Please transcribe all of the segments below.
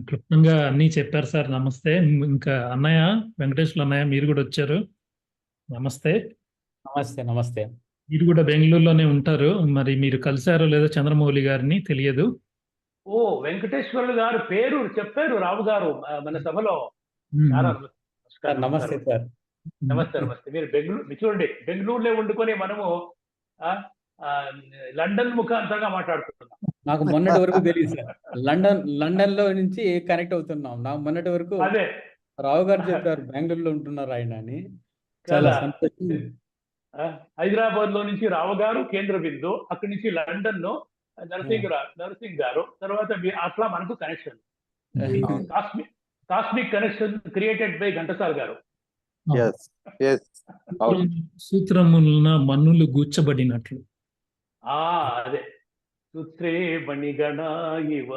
క్లుప్తంగా అన్నీ చెప్పారు సార్. నమస్తే. ఇంకా అన్నయ్య, వెంకటేశ్వర్లు అన్నయ్య మీరు కూడా వచ్చారు. నమస్తే. నమస్తే నమస్తే. మీరు కూడా బెంగళూరులోనే ఉంటారు. మరి మీరు కలిశారో లేదో చంద్రమౌళి గారిని తెలియదు. ఓ వెంకటేశ్వర్లు గారు పేరు చెప్పారు రావు గారు మన సభలో. ఉమ్, చాలా ఉమ్. సార్ నమస్తే సార్. నమస్తే నమస్తే. మీరు చూడండి, బెంగళూరులో వండుకొని మనము ఆ, ఆ, లండన్ ముఖాంతరంగా మాట్లాడుతున్నాం. నాకు మొన్నటి వరకు తెలియదు సార్. లండన్ లో నుంచి కనెక్ట్ అవుతున్నాం. నాకు మొన్నటి వరకు అదే రావు గారు చెప్పారు బెంగళూరులో ఉంటున్నారు ఆయన అని. చాలా కదా. సంతోషం. హైదరాబాద్ లో నుంచి రావు గారు కేంద్ర బిందు, అక్కడి నుంచి లండన్ లో నరసింగ్ గారు, తర్వాత అట్లా మనకు connection, cosmic connection created by Ghantasala గారు. సూత్రములన మన్నులు గూర్చబడినట్లు. అదే సూత్రే మణిగణ ఇవ.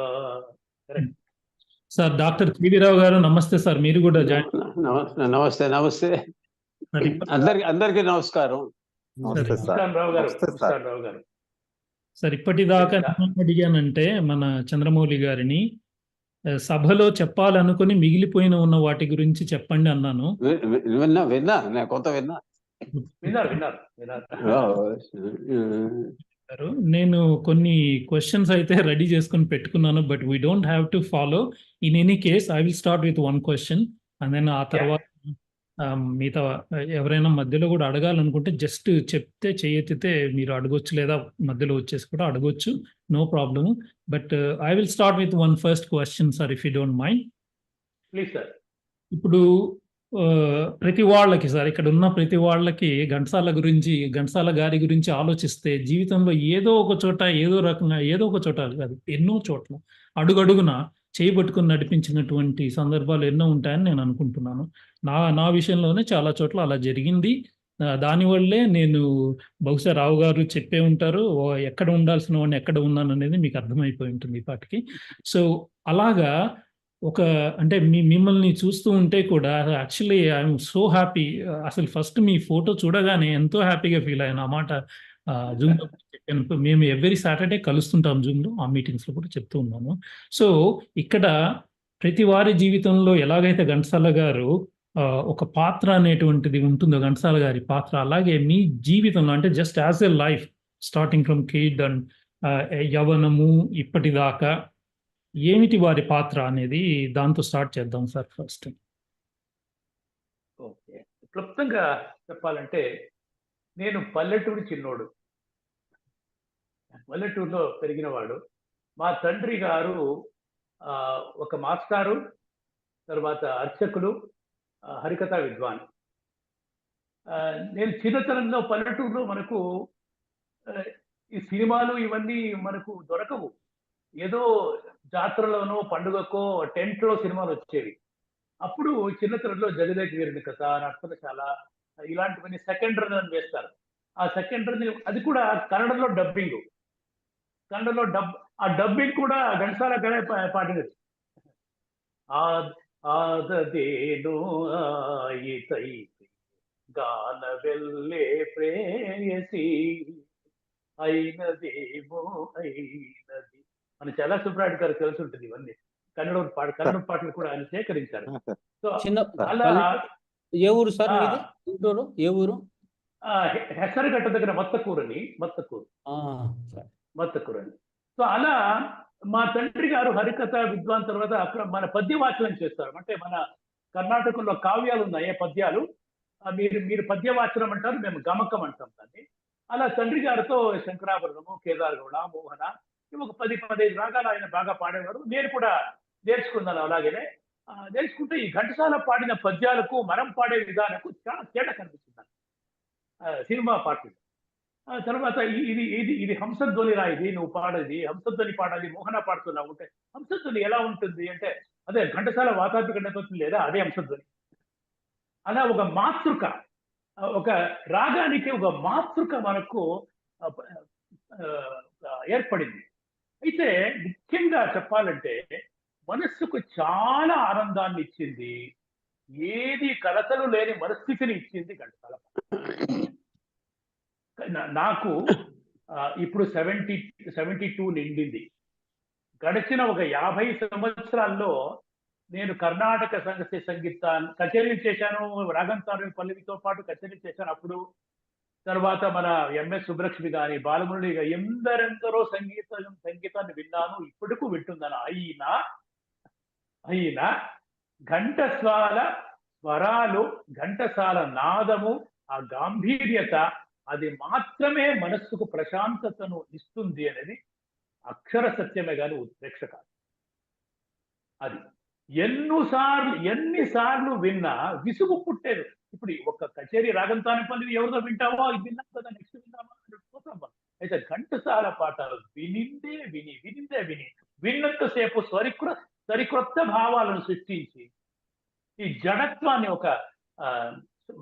సార్ డాక్టర్ కేవీ రావు గారు నమస్తే సార్. మీరు కూడా జాయిన్. నమస్తే నమస్తే అందరికి నమస్కారం. రావు గారు సార్ ఇప్పటిదాకా నేను అడిగానంటే మన చంద్రమౌళి గారిని సభలో చెప్పాలనుకుని మిగిలిపోయిన ఉన్న వాటి గురించి చెప్పండి అన్నాను. విన్నా కొంత విన్నారు. నేను కొన్ని క్వశ్చన్స్ అయితే రెడీ చేసుకుని పెట్టుకున్నాను, but we don't have to follow. In any case I will start with one question and then ఆ తర్వాత మిగతా ఎవరైనా మధ్యలో కూడా అడగాలనుకుంటే జస్ట్ చెప్తే చేయెత్తితే మీరు అడగొచ్చు, లేదా మధ్యలో వచ్చేసి కూడా అడగొచ్చు, no problem. But I will start with one first question sir, if you don't mind. Please sir. ఇప్పుడు ప్రతి వాళ్ళకి సార్, ఇక్కడ ఉన్న ప్రతి వాళ్ళకి ఘంటసాల గారి గురించి ఆలోచిస్తే జీవితంలో ఏదో ఒక చోట, ఏదో రకంగా, ఏదో ఒక చోట కాదు ఎన్నో చోట్ల అడుగడుగున చేయబట్టుకుని నడిపించినటువంటి సందర్భాలు ఎన్నో ఉంటాయని నేను అనుకుంటున్నాను. నా విషయంలోనే చాలా చోట్ల అలా జరిగింది. దానివల్లే నేను బహుశా రావు గారు చెప్పే ఉంటారు, ఎక్కడ ఉండాల్సిన వాడిని ఎక్కడ ఉన్నాను అనేది మీకు అర్థమైపోయి ఉంటుంది ఇప్పటికి. సో అలాగా అంటే మిమ్మల్ని చూస్తూ ఉంటే కూడా యాక్చువల్లీ ఐఎమ్ సో హ్యాపీ. అసలు ఫస్ట్ మీ ఫోటో చూడగానే ఎంతో హ్యాపీగా ఫీల్ అయ్యాను. ఆ మాట జూమ్లో చెప్పాను. మేము ఎవ్రీ సాటర్డే కలుస్తుంటాం జూమ్లో, ఆ మీటింగ్స్లో కూడా చెప్తూ ఉన్నాము. సో ఇక్కడ ప్రతి వారి జీవితంలో ఎలాగైతే ఘంటసాల గారు ఒక పాత్ర అనేటువంటిది ఉంటుందో, ఘంటసాల గారి పాత్ర, అలాగే మీ జీవితంలో అంటే just as a life starting from kid and యవ్వనము ఇప్పటిదాకా ఏమిటి వారి పాత్ర అనేది, దాంతో స్టార్ట్ చేద్దాం సార్ ఫస్ట్. ఓకే, క్లుప్తంగా చెప్పాలంటే నేను పల్లెటూరు చిన్నోడు, పల్లెటూరులో పెరిగినవాడు. మా తండ్రి గారు ఒక మాస్టారు, తర్వాత అర్చకులు, హరికథా విద్వాన్. నేను చిన్నతనంలో పల్లెటూరులో మనకు ఈ సినిమాలు ఇవన్నీ మనకు దొరకవు. ఏదో జాతరలోనో పండుగకో టెంట్లో సినిమాలు వచ్చేవి. అప్పుడు చిన్నతనంలో జగదేక వీరుని కథ, నర్తనశాల ఇలాంటివన్నీ సెకండ్ రన్ అని వేస్తారు. ఆ సెకండ్ రన్ అది కూడా కన్నడలో డబ్బింగ్. కన్నడలో ఆ డబ్బింగ్ కూడా ఘంటసాల గారే పాడినది. ఆదదేను ఆయితై గాన వెళ్ళే ప్రేయసి అయినదేమో అయినది అని చాలా సుబ్రాయుడు గారు తెలిసి ఉంటుంది. ఇవన్నీ కన్నడ పాటలు కూడా ఆయన సేకరించారు. సో అలా ఏ ఊరు సార్ గుంటూరు? ఏ ఊరు? హెసరగట్ట దగ్గర మత్తకూరు అని. సో అలా మా తండ్రి గారు హరికథ విద్వాన్. తర్వాత అక్కడ మన పద్యవాచనం చేస్తారు. అంటే మన కర్ణాటకలో కావ్యాలు ఉన్నాయి, పద్యాలు. మీరు పద్యవాచనం అంటారు, మేము గమకం అంటాం దాన్ని. అలా తండ్రి గారితో శంకరాభరణము, కేదారగౌడ, మోహన ఒక 10-15 రాగాలు ఆయన బాగా పాడేవారు. నేను కూడా నేర్చుకున్నాను. అలాగనే నేర్చుకుంటే ఈ ఘంటసాల పాడిన పద్యాలకు మనం పాడే విధానకు చాలా తేడా కనిపిస్తుంది సినిమా పాటలు. తర్వాత ఇది హంసధ్వని రా, ఇది నువ్వు పాడేది హంసధ్వని పాడాలి, మోహన పాడుతున్నావు ఉంటే హంసధ్వని ఎలా ఉంటుంది అంటే అదే ఘంటసాల వాతాత్మిక నేపథ్యం లేదా అదే హంసధ్వని. అలా ఒక మాతృక, ఒక రాగానికి ఒక మాతృక మనకు ఏర్పడింది. అయితే ముఖ్యంగా చెప్పాలంటే మనస్సుకు చాలా ఆనందాన్ని ఇచ్చింది, ఏది కలతలు లేని మనస్థితిని ఇచ్చింది ఘంటసాల. నాకు ఇప్పుడు 72 నిండింది. గడిచిన ఒక 50 సంవత్సరాల్లో నేను కర్ణాటక సంగీతాన్ని కచేరీలు చేశాను. రాగం తారని పల్లవితో పాటు కచేరీలు చేశాను అప్పుడు. తర్వాత మన ఎంఎస్ సుబ్బలక్ష్మి గాని, బాలమురళి గాని ఎందరెందరో సంగీతాన్ని విన్నాను. ఇప్పటికూ వింటున్నాను. అయినా ఘంటసాల స్వరాలు, ఘంటసాల నాదము, ఆ గాంభీర్యత అది మాత్రమే మనస్సుకు ప్రశాంతతను ఇస్తుంది అనేది అక్షర సత్యమే కానీ ఉత్ప్రేక్ష కాదు. అది ఎన్నిసార్లు విన్నా విసుగు పుట్టేది. ఇప్పుడు ఒక కచేరీ రాగం తాని పల్లవి ఎవరిదో వింటామో ఇది విన్నాం కదా, నెక్స్ట్ విన్నామా పోతాం. అయితే ఘంటసాల పాట వినిందే విన్నంతసేపు సరికొత్త భావాలను సృష్టించి ఈ జడత్వాన్ని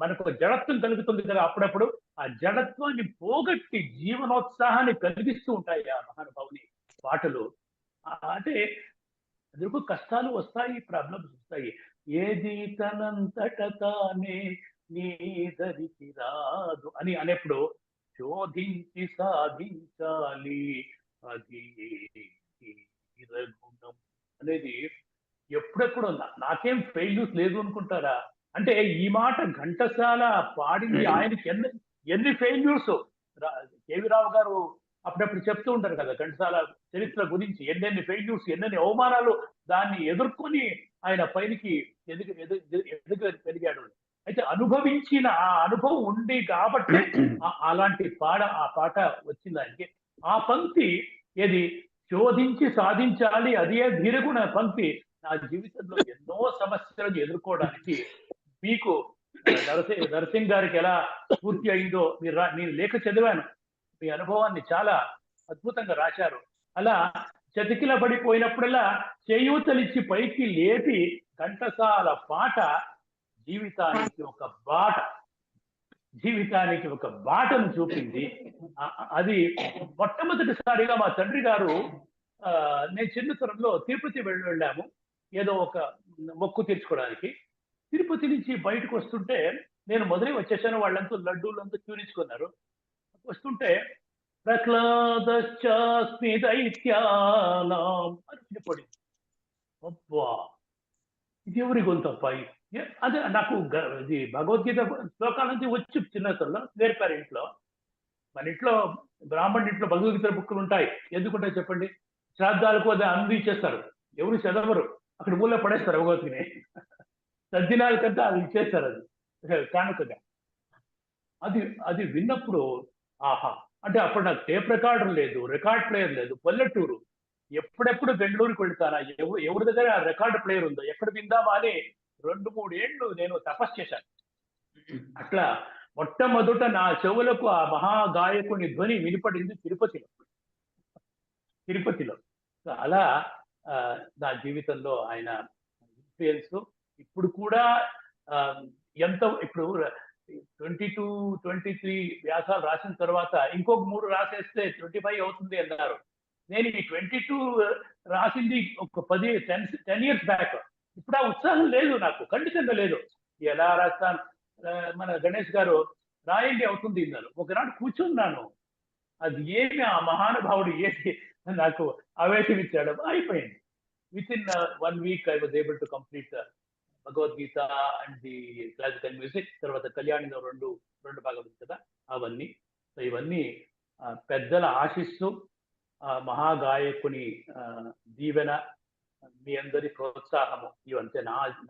మనకు ఒక జడత్వం కలుగుతుంది కదా అప్పుడప్పుడు, ఆ జడత్వాన్ని పోగొట్టి జీవనోత్సాహాన్ని కలిగిస్తూ ఉంటాయి ఆ మహానుభావుని పాటలు. అంటే అందుకు కష్టాలు వస్తాయి, ప్రాబ్లమ్స్ వస్తాయి. ఏది తనంతట తానే నీ దరికి రాదు అని అనేప్పుడు శోధించి సాధించాలి అది గుణం అనేది ఎప్పుడెప్పుడు నాకేం ఫెయిల్యూస్ లేదు అనుకుంటారా? అంటే ఈ మాట ఘంటసాల పాడింది ఆయనకి ఎన్ని ఫెయిల్యూర్స్. కేవీ రావు గారు అప్పుడప్పుడు చెప్తూ ఉంటారు కదా ఘంటసాల చరిత్ర గురించి, ఎన్నెన్ని ఫెయిల్యూర్స్, ఎన్నెన్ని అవమానాలు, దాన్ని ఎదుర్కొని ఆయన పైకి పెరిగాడు. అయితే అనుభవించిన ఆ అనుభవం ఉంది కాబట్టి అలాంటి ఆ పాట వచ్చింది ఆయనకి. ఆ పంక్తి ఏది శోధించి సాధించాలి అదే ధీరగుణ పంక్తి నా జీవితంలో ఎన్నో సమస్యలను ఎదుర్కోవడానికి మీకు నరసింగ్ గారికి ఎలా పూర్తి అయిందో నేను లేఖ చదివాను. మీ అనుభవాన్ని చాలా అద్భుతంగా రాశారు. అలా చతికిల పడిపోయినప్పుడల్లా చేయూతలిచ్చి పైకి లేపి ఘంటసాల పాట జీవితానికి ఒక బాటను చూపింది. అది మొట్టమొదటిసారిగా మా తండ్రి గారు, నేను చిన్నతనంలో తిరుపతి వెళ్ళాము ఏదో ఒక మొక్కు తీర్చుకోవడానికి. తిరుపతి నుంచి బయటకు వస్తుంటే నేను మొదలై వచ్చేసాను. వాళ్ళంతా లడ్డూలంతా చూరించుకున్నారు. వస్తుంటే ప్రహ్లాదశ్చాస్మి దైత్యానాం అని వినపడింది. అబ్బా, ఇది ఎవరి గొంతప్ప? అదే నాకు ఇది భగవద్గీత శ్లోకాల నుంచి వచ్చి చిన్నతనంలో నేర్పారు ఇంట్లో. మన ఇంట్లో బ్రాహ్మణ్ ఇంట్లో భగవద్గీత బుక్కులు ఉంటాయి. ఎందుకుంటాయి చెప్పండి? శ్రాద్ధాలకు అది అందించేస్తారు, ఎవరు చదవరు, అక్కడ ఊళ్ళో పడేస్తారు భగవద్గీతని. తద్దినాలకంతా అది ఇచ్చేస్తారు, అది కానుకగా. అది విన్నప్పుడు ఆహా, అంటే అప్పుడు నాకు టేప్ రికార్డర్ లేదు, రికార్డ్ ప్లేయర్ లేదు, పల్లెటూరు. ఎప్పుడెప్పుడు బెంగళూరుకి వెళ్తానా, ఎవరి దగ్గర రికార్డ్ ప్లేయర్ ఉందో ఎక్కడ విందామా అని 2-3 ఏళ్ళు నేను తపస్సు చేశాను. అట్లా మొట్టమొదట నా చెవులకు ఆ మహాగాయకుని ధ్వని వినిపడింది తిరుపతిలో. అలా నా జీవితంలో ఆయన ఇన్ఫ్లుయెన్స్ ఇప్పుడు కూడా ఇప్పుడు 22-23 వ్యాసాలు రాసిన తర్వాత ఇంకొక 3 రాసేస్తే 25 అవుతుంది అన్నారు. నేను ఈ 22 రాసింది ఒక 10 years బ్యాక్. ఇప్పుడు ఆ ఉత్సాహం లేదు నాకు, ఖండితంగా లేదు. ఎలా రాస్తాను? మన గణేష్ గారు రాయండి అవుతుంది అన్నారు. ఒకనాడు కూర్చున్నాను, అది ఏమి ఆ మహానుభావుడు ఏది నాకు ఆవేశం ఇచ్చాడు, అయిపోయింది. With in 1 week I was able to complete Bhagavad Gita and the classical music. తర్వాత కళ్యాణిలో రెండు భాగాలు ఉంది కదా అవన్నీ. సో ఇవన్నీ పెద్దల ఆశిస్సు, మహాగాయకుని దీవెన, మీ అందరి ప్రోత్సాహము, ఇవంతే.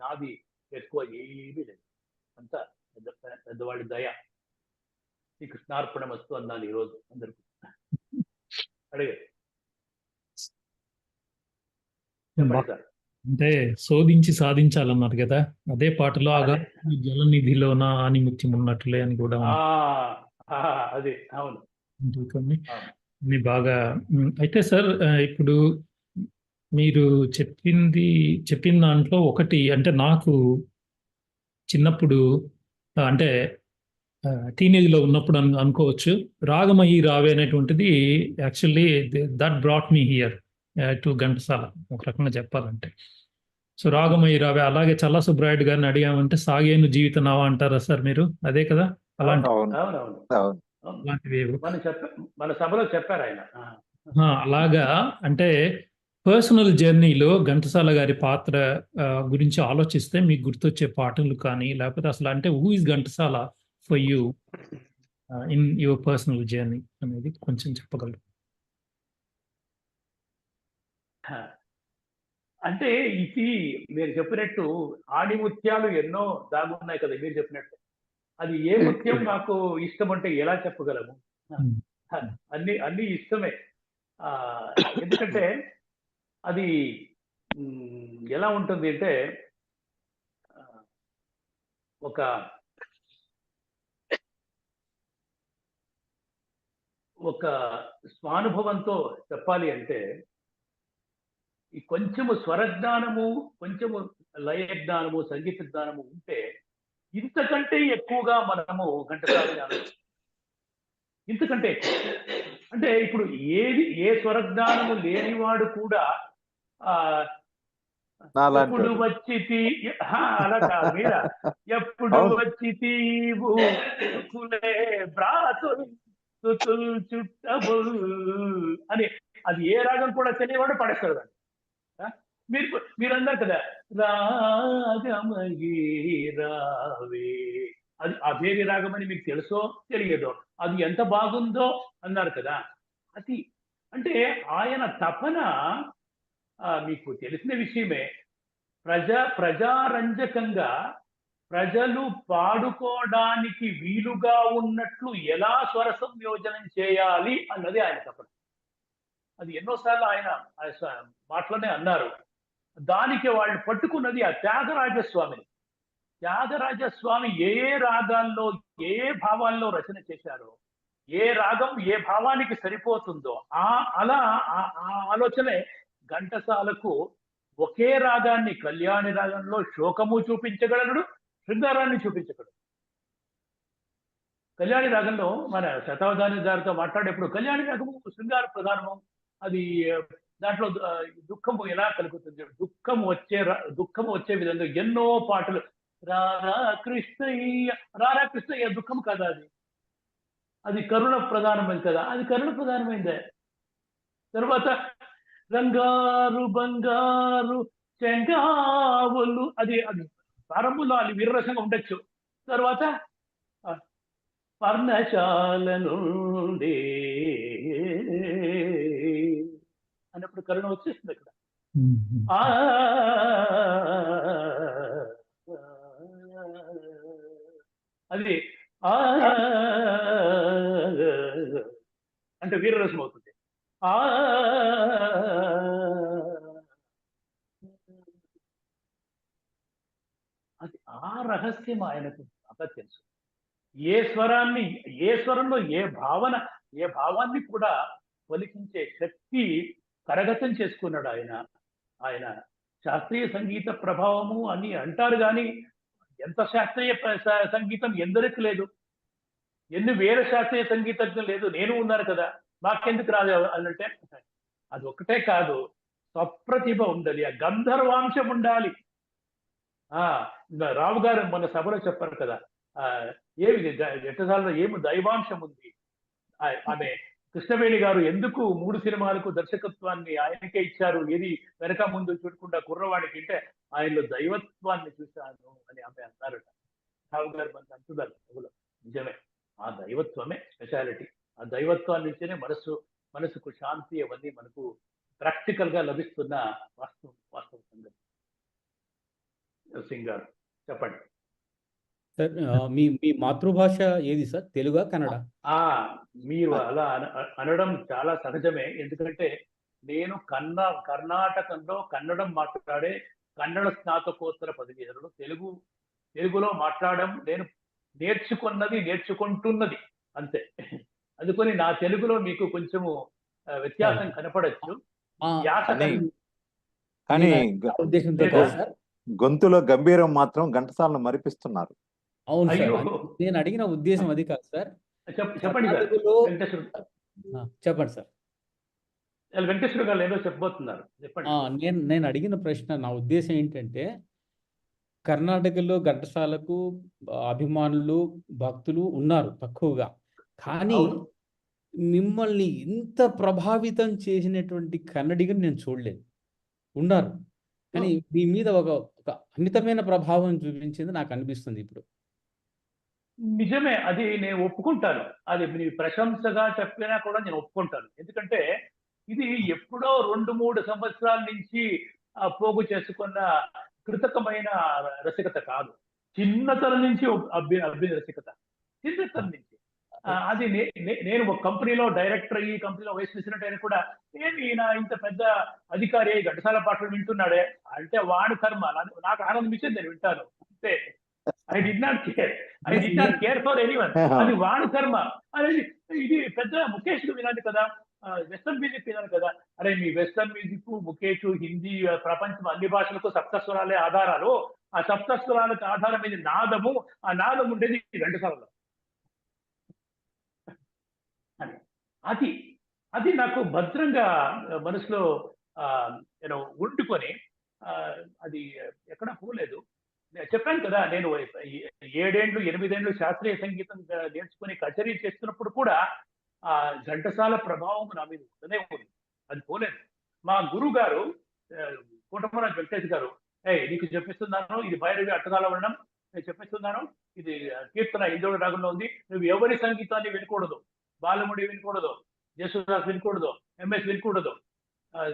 నాది ఎక్కువ ఏమీ లేదు, అంతా పెద్దవాడి దయ. శ్రీ కృష్ణార్పణమస్తు అన్నాను ఈరోజు అందరికీ. అడిగారు అంటే శోధించి సాధించాలన్నారు కదా, అదే పాటలో జలనిధిలో నా ఆనిముత్యం ఉన్నట్లే అని కూడా అదే. అవును, కొన్ని బాగా. అయితే సార్, ఇప్పుడు మీరు చెప్పిన దాంట్లో ఒకటి, అంటే నాకు చిన్నప్పుడు అంటే టీనేజ్లో ఉన్నప్పుడు అనుకోవచ్చు, రాగమయ్యి రావే అనేటువంటిది actually that brought me here to Ghantasala, ఒక రకంగా చెప్పాలంటే. సో రాగమయ్యి రావే, అలాగే చల్లా సుబ్రాయుడు గారిని అడిగామంటే సాగేను జీవిత నావా అంటారా సార్ మీరు? అదే కదా, అలాంటివి మన సభలో చెప్పారు ఆయన. అలాగా. అంటే పర్సనల్ జర్నీలో ఘంటసాల గారి పాత్ర గురించి ఆలోచిస్తే మీకు గుర్తొచ్చే పాటలు కానీ, లేకపోతే అసలు అంటే who is Ghantasala for you in your personal journey అనేది కొంచెం చెప్పగలరు? అంటే ఇది మీరు చెప్పినట్టు ఆణిముత్యాలు ఎన్నో దాగున్నాయి కదా మీరు చెప్పినట్టు. అది ఏ ముత్యం నాకు ఇష్టం అంటే ఎలా చెప్పగలము? అన్ని ఇష్టమే. ఎందుకంటే అది ఎలా ఉంటుంది అంటే ఒక ఒక స్వానుభవంతో చెప్పాలి అంటే ఈ కొంచెము స్వరజ్ఞానము, కొంచెము లయజ్ఞానము, సంగీత జ్ఞానము ఉంటే ఇంతకంటే ఎక్కువగా మనము ఘంటసాలని అనొచ్చు. ఇంతకంటే అంటే ఇప్పుడు ఏ స్వరజ్ఞానము లేనివాడు కూడా ఎప్పుడు వచ్చి అలా కాదు మీరా, ఎప్పుడు వచ్చి తీవు చుట్టబు అని అది ఏ రాగం కూడా తెలియవాడు పడేస్తాడు. మీరు అన్నారు కదా రాగమగి రావే, అది అభేరి రాగం అని మీకు తెలుసో తెలియదో, అది ఎంత బాగుందో అన్నారు కదా. అది అంటే ఆయన తపన మీకు తెలిసిన విషయమే. ప్రజారంజకంగా ప్రజలు పాడుకోవడానికి వీలుగా ఉన్నట్లు ఎలా స్వర సంయోజనం చేయాలి అన్నది ఆయన తపన. అది ఎన్నోసార్లు ఆయన మాటలోనే అన్నారు. దానికి వాళ్ళు పట్టుకున్నది ఆ త్యాగరాజస్వామిని. త్యాగరాజస్వామి ఏ రాగాల్లో ఏ భావాల్లో రచన చేశారో, ఏ రాగం ఏ భావానికి సరిపోతుందో అలా ఆ ఆలోచనే ఘంటసాలకు ఒకే రాగాన్ని కళ్యాణి రాగంలో శోకము చూపించగలడు, శృంగారాన్ని చూపించగలడు. కళ్యాణి రాగంలో మన శతావధాని గారితో మాట్లాడేప్పుడు కళ్యాణి రాగము శృంగార ప్రధానము, అది దాంట్లో దుఃఖము ఎలా కలుగుతుంది, దుఃఖము వచ్చే విధంగా ఎన్నో పాటలు. రారా కృష్ణయ్య దుఃఖం కదా, అది కరుణ ప్రధానమైంది కదా, అది కరుణ ప్రధానమైందే. తర్వాత రంగారు బంగారు చెంగావులు, అది ప్రారంభంలో అది వీరరసంగా ఉండొచ్చు. తర్వాత పర్ణశాల నుండి అన్నప్పుడు కరుణ వచ్చేస్తుంది అక్కడ. అది అంటే వీరరసం అవుతుంది. అది ఆ రహస్యం ఆయనకు బాగా తెలుసు. ఏ స్వరంలో ఏ భావాన్ని కూడా పలికించే శక్తి కరగతం చేసుకున్నాడు ఆయన శాస్త్రీయ సంగీత ప్రభావము అని అంటారు కానీ ఎంత శాస్త్రీయ సంగీతం ఎందరికి లేదు, ఎన్ని వేల శాస్త్రీయ సంగీతజ్ఞులు లేదు, నేను ఉన్నాను కదా, మాకెందుకు రాదు అనంటే అది ఒక్కటే కాదు, స్వప్రతిభ ఉండాలి, ఆ గంధర్వాంశం ఉండాలి. రావు గారు మన సభలో చెప్పారు కదా, ఘంటసాలలో ఏమి దైవాంశం ఉంది. ఆమె కృష్ణవేణి గారు ఎందుకు 3 సినిమాలకు దర్శకత్వాన్ని ఆయనకే ఇచ్చారు, ఏది వెనక ముందు చూడకుండా కుర్రవాడికి అంటే ఆయనలో దైవత్వాన్ని చూశాను అని ఆమె అన్నారట. రావు గారు మనకు అంటున్నారు సభలో. నిజమే, ఆ దైవత్వమే స్పెషాలిటీ. ఆ దైవత్వాన్ని నుంచేనే మనసుకు శాంతి అవన్నీ మనకు ప్రాక్టికల్ గా లభిస్తున్న వాస్తవ సంగతి. సింగ్ గారు చెప్పండి సార్. మీ మాతృభాష ఏది సార్, తెలుగా కన్నడ? మీరు అలా అనడం చాలా సహజమే. ఎందుకంటే నేను కర్ణాటకంలో కన్నడం మాట్లాడే కన్నడ స్నాతకోత్తర పదవీధరుడు. తెలుగులో మాట్లాడడం నేను నేర్చుకుంటున్నది అంతే. అందుకని నా తెలుగులో మీకు కొంచెము వ్యత్యాసం కనపడచ్చు. కానీ ఉద్దేశంతో సార్, గొంతులో గంభీరం మాత్రం ఘంటసాలను మరిపిస్తున్నారు. అవును సార్, నేను అడిగిన ఉద్దేశం అది కాదు సార్. చెప్పండి సార్. చెప్పండి సార్. వెంకటేశ్వర గారు ఏదో చెప్పబోతున్నారు, చెప్పండి. నేను అడిగిన ప్రశ్న, నా ఉద్దేశం ఏంటంటే, కర్ణాటకలో ఘంటసాలకు అభిమానులు భక్తులు ఉన్నారు తక్కువగా, కానీ మిమ్మల్ని ఇంత ప్రభావితం చేసినటువంటి కన్నడిగని నేను చూడలేదు. ఉన్నారు. కానీ మీ మీద ఒక అమితమైన ప్రభావం చూపించింది నాకు అనిపిస్తుంది ఇప్పుడు. నిజమే. అది నేను ఒప్పుకుంటాను. అది మీ ప్రశంసగా చెప్పినా కూడా నేను ఒప్పుకుంటాను. ఎందుకంటే ఇది ఎప్పుడో 2, 3 సంవత్సరాల నుంచి పోగు చేసుకున్న కృతకమైన రసికత కాదు. చిన్నతనం నుంచి అబ్బిన రసికత. చిన్నతనం నుంచి. అది నేను ఒక కంపెనీలో డైరెక్టర్ అయ్యి, కంపెనీలో వైస్ ప్రెసిడెంట్ అయినా కూడా ఏమి ఈయన ఇంత పెద్ద అధికారి అయ్యి ఘంటసాల పాటలు వింటున్నాడే అంటే వాడి కర్మ. నాకు ఆనందం ఇచ్చేది నేను వింటాను. అంతే. I did not care for anyone. అది వాడి కర్మ. అనేది ఇది పెద్ద ముఖేష్ వినాలి కదా, వెస్టర్న్ మ్యూజిక్ వినాలి కదా. అరే మీ వెస్టర్న్ మ్యూజిక్, ముఖేష్, హిందీ, ప్రపంచం అన్ని భాషలకు సప్తస్వరాలే ఆధారాలు. ఆ సప్తస్వరాలకు ఆధారం మీద నాదము. ఆ నాదం ఉండేది ఘంటసాలలో. అది అది నాకు భద్రంగా మనసులో ఉండుకొని అది ఎక్కడ పోలేదు. చెప్పాను కదా, నేను 7 ఏళ్ళు 8 ఏళ్ళు శాస్త్రీయ సంగీతం నేర్చుకుని కచేరీ చేస్తున్నప్పుడు కూడా ఆ ఘంటసాల ప్రభావం నా మీద ఉంటూనే ఉంది. అది పోలేదు. మా గురువు గారు కోటమరాజు వెంకటేష్ గారు, నీకు చెప్పిస్తున్నాను, ఇది భైరవి అట్టగాల వర్ణం, నేను చెప్పిస్తున్నాను, ఇది కీర్తన ఇంద్రుడి రాగంలో ఉంది, నువ్వు ఎవరి సంగీతాన్ని వినకూడదు, బాలముడి వినకూడదు, జేసుదాస్ వినకూడదు, ఎంఎస్ వినకూడదు.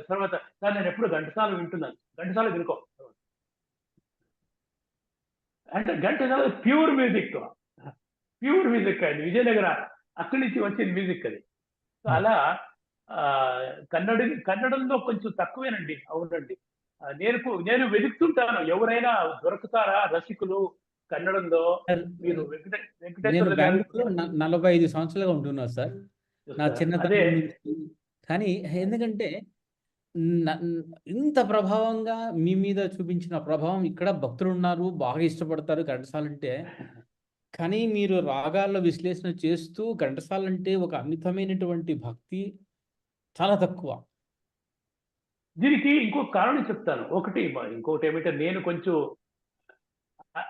తర్వాత సార్ నేను ఎప్పుడు ఘంటసాల వింటున్నాను, ఘంటసాల వినుకో అంటే. ఘంటసాల ప్యూర్ మ్యూజిక్ అది విజయనగర అక్కడి నుంచి వచ్చిన మ్యూజిక్ అది. సో అలా కన్నడంలో కొంచెం తక్కువేనండి. అవునండి. నేను వెతుకుతుంటాను, ఎవరైనా దొరుకుతారా రసికులు కన్నడంలో. మీరు వెంకటేశ్వర గారు 45 సంవత్సరాలుగా ఉంటున్నారు సార్, నా చిన్నతనం నుంచి. కానీ ఎందుకంటే ఇంత ప్రభావంగా మీ మీద చూపించిన ప్రభావం, ఇక్కడ భక్తులు ఉన్నారు బాగా ఇష్టపడతారు ఘంటసాల అంటే. కానీ మీరు రాగాల్లో విశ్లేషణ చేస్తూ ఘంటసాల అంటే ఒక అమితమైనటువంటి భక్తి చాలా తక్కువ. దీనికి ఇంకొక కారణం చెప్తాను. ఇంకొకటి ఏమంటే, నేను కొంచెం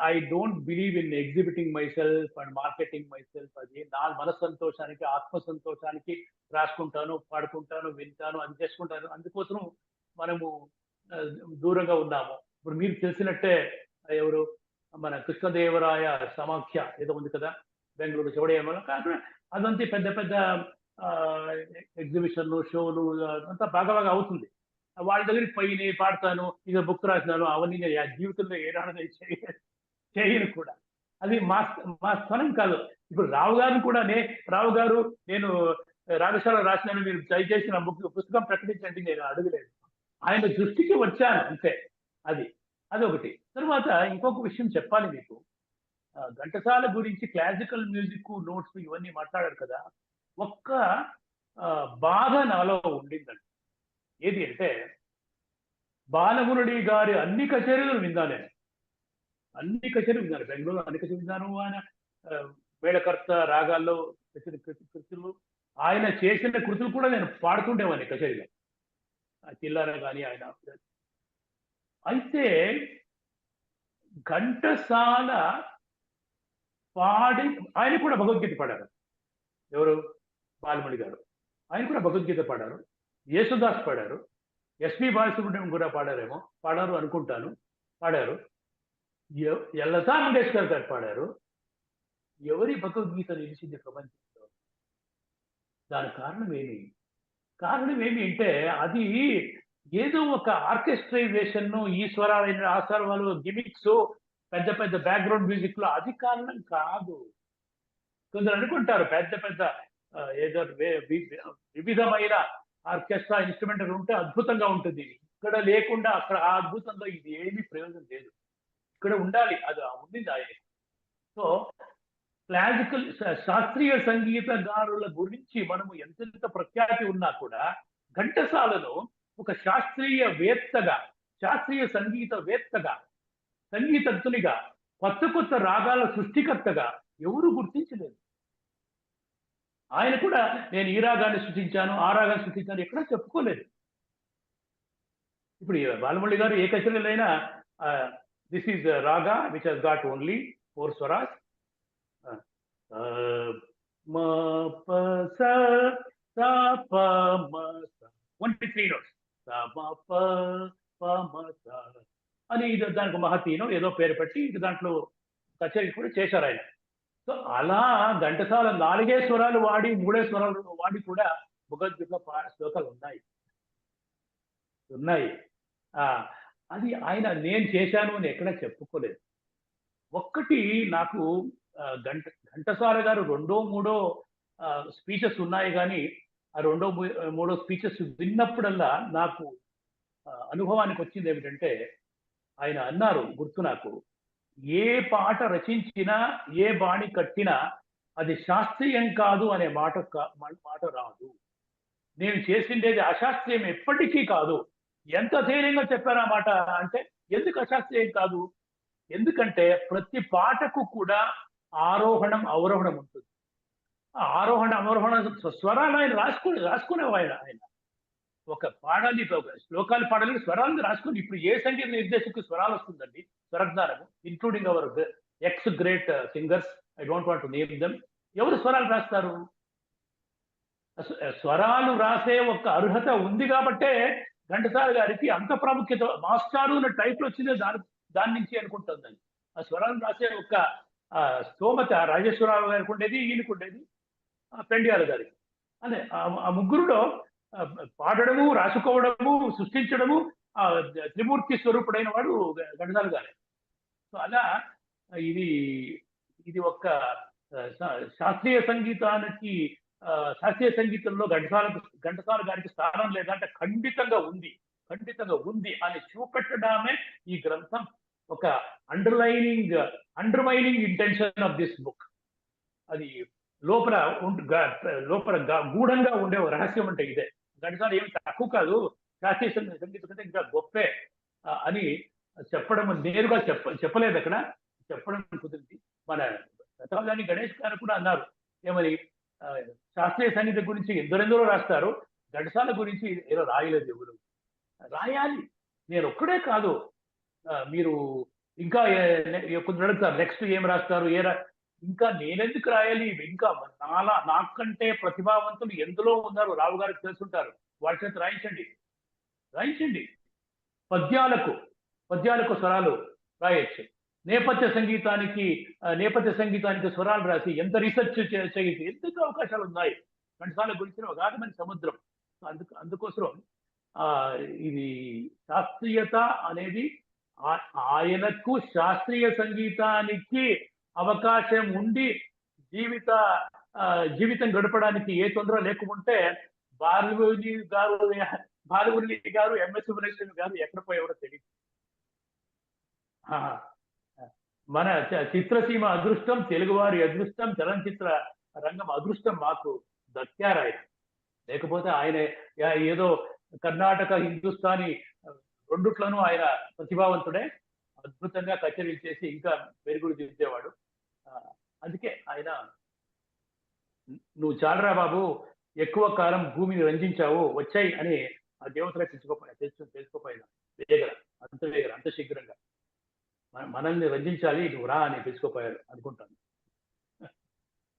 I don't believe in exhibiting my self and marketing my self. అది నా మన సంతోషానికి, ఆత్మ సంతోషానికి రాసుకుంటాను, పాడుకుంటాను, వింటాను, అది చేసుకుంటాను. అందుకోసం మనము దూరంగా ఉన్నాము. ఇప్పుడు మీకు తెలిసినట్టే ఎవరు మన కృష్ణదేవరాయ సమాఖ్య ఏదో ఉంది కదా బెంగళూరు చౌడేమో, కాకుండా అదంతా పెద్ద పెద్ద ఎగ్జిబిషన్లు, షోలు అంతా బాగా అవుతుంది. వాళ్ళ దగ్గరికి పోయి నేను పాడతాను, ఇక బుక్ రాసినాను, అవన్నీ జీవితంలో ఏనాడో చేయను కూడా. అది మా స్థలం కాదు. ఇప్పుడు రావు గారిని కూడా రావు గారు నేను రాగశాల రాసినాను, మీరు దయచేసి నా పుస్తకం ప్రకటించండి నేను అడగలేదు. ఆయన దృష్టికి వచ్చాను అంతే. అదొకటి. తర్వాత ఇంకొక విషయం చెప్పాలి మీకు. ఘంటసాల గురించి క్లాసికల్ మ్యూజిక్ నోట్స్ ఇవన్నీ మాట్లాడారు కదా, ఒక్క బాధ నాలో ఉండిందండి. ఏది అంటే, బాలమురళి గారి అన్ని కచేరీలు విన్నాను. బెంగళూరు అన్ని కచేరీలు విన్నాను. ఆయన మేళకర్త రాగాల్లో కృతులు, ఆయన చేసిన కృతులు కూడా నేను పాడుతుండేవాడిని కచేరీలో, చిల్లార కానీ ఆయన. అయితే ఘంటసాల ఆయన కూడా భగవద్గీత పాడారు. ఎవరు? బాలమురళి గారు. ఆయన కూడా భగవద్గీత పాడారు. యేసుదాస్ పాడారు. ఎస్పి బాలసుబ్రహ్మణ్యం కూడా పాడారు అనుకుంటాను. పాడారు. లతా మంగేష్కర్ గారు పాడారు. ఎవరి భగవద్గీత నిలిచింది ప్రపంచంలో? దాని కారణం ఏమి అంటే, అది ఏదో ఒక ఆర్కెస్ట్రైజేషన్, ఈ స్వరాలైన ఆ స్వరాలు, గిమిక్స్, పెద్ద పెద్ద బ్యాక్గ్రౌండ్ మ్యూజిక్ లో అది కారణం కాదు. కొందరు అనుకుంటారు పెద్ద పెద్ద ఏదో వివిధమైన ఆర్కెస్ట్రా ఇన్స్ట్రుమెంటల్ ఉంటే అద్భుతంగా ఉంటుంది. ఇక్కడ లేకుండా అక్కడ ఆ అద్భుతంలో ఇది ఏమీ ప్రయోజనం లేదు. ఇక్కడ ఉండాలి, అది ఉండింది ఆయన. సో క్లాసికల్ శాస్త్రీయ సంగీతగారుల గురించి మనము ఎంతెంత ప్రఖ్యాతి ఉన్నా కూడా ఘంటసాలను ఒక శాస్త్రీయ సంగీతవేత్తగా, సంగీతజ్ఞునిగా, కొత్త రాగాల సృష్టికర్తగా ఎవరు గుర్తించలేదు. ఆయన కూడా నేను ఈ రాగాన్ని సృష్టించాను, ఆ రాగాన్ని సృష్టించాను ఎక్కడా చెప్పుకోలేదు. ఇప్పుడు బాలమురళి గారు ఏ కచేరీలైనా దిస్ ఈజ్ రాగా which has got only 4 swaras, 23 notes, అని ఇది దానికి మహతీనం ఏదో పేరు పెట్టి ఇది దాంట్లో కచేరీ కూడా చేశారు ఆయన. సో అలా ఘంటసాల 4 స్వరాలు వాడి 3 స్వరాలు వాడి కూడా భగవద్గీతలో శ్లోకాలు ఉన్నాయి. అది ఆయన నేను చేశాను అని ఎక్కడ చెప్పుకోలేదు. ఒక్కటి నాకు ఘంటసాల గారు 2, 3 స్పీచెస్ ఉన్నాయి, కానీ ఆ 2, 3 స్పీచెస్ విన్నప్పుడల్లా నాకు అనుభవానికి వచ్చింది ఏమిటంటే, ఆయన అన్నారు గుర్తు నాకు, ఏ పాట రచించినా ఏ బాణి కట్టినా అది శాస్త్రీయం కాదు అనే మాట రాదు. నేను చేసిండేది అశాస్త్రీయం ఎప్పటికీ కాదు. ఎంత ధైర్యంగా చెప్పారు ఆ మాట అంటే, ఎందుకు అశాస్త్రీయం కాదు? ఎందుకంటే ప్రతి పాటకు కూడా ఆరోహణం అవరోహణం ఉంటుంది. ఆ ఆరోహణ అవరోహణ స్వరాలు ఆయన రాసుకునేవి ఆయన ఒక పాడాలి, శ్లోకాలు పాడాలి, స్వరాలను రాసుకుని. ఇప్పుడు ఏ సంగీత నిర్దేశకు స్వరాలు వస్తుందండి, స్వరజ్ఞానము, including our ex great singers, I don't want to name them. ఎవరు స్వరాలు రాస్తారు? స్వరాలు రాసే ఒక అర్హత ఉంది కాబట్టే ఘంటసాల గారికి అంత ప్రాముఖ్యత, మాస్టారు అనే టైటిల్ వచ్చిందే దాని నుంచి అనుకుంటుందండి. ఆ స్వరాలు రాసే ఒక స్తోమత రాజేశ్వరరావు గారికి ఉండేది, ఈయనకు ఉండేది, పెండియాల గారికి. అదే ఆ ముగ్గురులో పాడడము, రాసుకోవడము, సృష్టించడము త్రిమూర్తి స్వరూపుడైన వాడు ఘంటసాల గారే. సో అలా ఇది ఒక శాస్త్రీయ సంగీతంలో ఘంటసాల గారికి స్థానం లేదంటే ఖండితంగా ఉంది అని చూపెట్టడమే ఈ గ్రంథం ఒక undermining intention of this book. అది లోపల గూఢంగా ఉండే ఒక రహస్యం అంటే ఇదే. ఘంటసాల ఏమి తక్కువ కాదు, శాస్త్రీయ సంగీతం కంటే ఇంకా గొప్పే అని చెప్పడం నేరుగా చెప్పలేదు, అక్కడ చెప్పడం కుదిరింది. మన గతగాని గణేష్ గారు కూడా అన్నారు ఏమని, శాస్త్రీయ సంగీతం గురించి ఎందరెందరో రాస్తారు, ఘంటసాల గురించి ఏదో రాయలేదు ఎవరు. రాయాలి. నేను ఒక్కడే కాదు, మీరు ఇంకా కొంచెం అడుగుతారు నెక్స్ట్ ఏం రాస్తారు, ఇంకా నేనెందుకు రాయాలి, ఇంకా నాకంటే ప్రతిభావంతులు ఎందులో ఉన్నారు, రావు గారికి తెలుసుంటారు, వాళ్ళ చేత రాయించండి. పద్యాలకు స్వరాలు రాయొచ్చు. నేపథ్య సంగీతానికి స్వరాలు రాసి ఎంత రీసెర్చ్ చేయొచ్చు. ఎందుకు అవకాశాలు ఉన్నాయి. ఘంటసాల గురించిన ఒక ఆగమని సముద్రం. అందుకోసం ఇది శాస్త్రీయత అనేది ఆయనకు శాస్త్రీయ సంగీతానికి అవకాశం ఉండి జీవితం గడపడానికి ఏ తొందర లేకుంటే బాలమురళి గారు ఎంఎస్ సుబ్బలక్ష్మి గారు ఎక్కడ పోయేవారో తెలియదు. మన చిత్రసీమ అదృష్టం, తెలుగువారి అదృష్టం, చలనచిత్ర రంగం అదృష్టం మాకు దక్కారు ఆయన. లేకపోతే ఆయన ఏదో కర్ణాటక, హిందుస్థానీ రెండుట్లోనూ ఆయన ప్రతిభావంతుడే. అద్భుతంగా కచేరీలు చేసి ఇంకా మెరుగులు దిద్దేవాడు. అందుకే ఆయన నువ్వు చాలరా బాబు, ఎక్కువ కాలం భూమిని రంజించావు, వచ్చాయి అని ఆ దేవతలే తెలుసుకోపోయినా అంత శీఘ్రంగా మనల్ని రంజించాలి, నువ్వు రా అని తెలుసుకోపోయారు అనుకుంటాను.